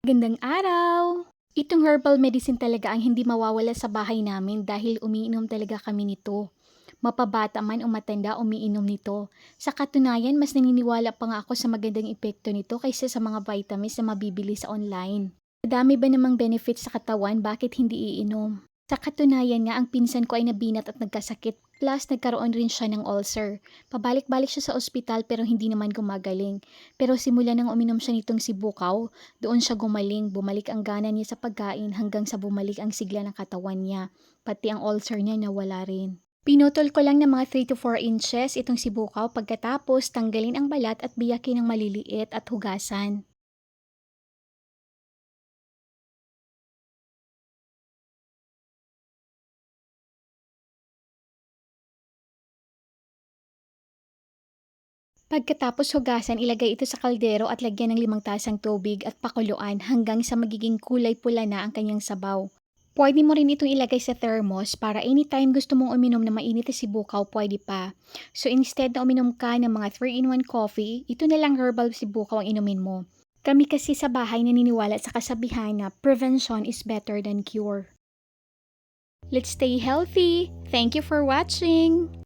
Gandang araw! Itong herbal medicine talaga ang hindi mawawala sa bahay namin dahil umiinom talaga kami nito. Mapabata man o matanda umiinom nito. Sa katunayan, mas naniniwala pa nga ako sa magandang epekto nito kaysa sa mga vitamins na mabibili sa online. Madami ba namang benefits sa katawan, bakit hindi iinom? Sa katunayan nga, ang pinsan ko ay nabinat at nagkasakit. Plus, nagkaroon rin siya ng ulcer. Pabalik-balik siya sa ospital pero hindi naman gumagaling. Pero simula nang uminom siya nitong sibukaw, doon siya gumaling, bumalik ang gana niya sa pagkain hanggang sa bumalik ang sigla ng katawan niya. Pati ang ulcer niya nawala rin. Pinutol ko lang ng mga 3 to 4 inches itong sibukaw pagkatapos tanggalin ang balat at biyakin ng maliliit at hugasan. Pagkatapos hugasan, ilagay ito sa kaldero at lagyan ng 5 tasang tubig at pakuluan hanggang sa magiging kulay pula na ang kanyang sabaw. Pwede mo rin itong ilagay sa thermos para anytime gusto mong uminom na mainit na sibukaw, pwede pa. So instead na uminom ka ng mga 3-in-1 coffee, ito na lang herbal sibukaw ang inumin mo. Kami kasi sa bahay naniniwala sa kasabihan na prevention is better than cure. Let's stay healthy! Thank you for watching!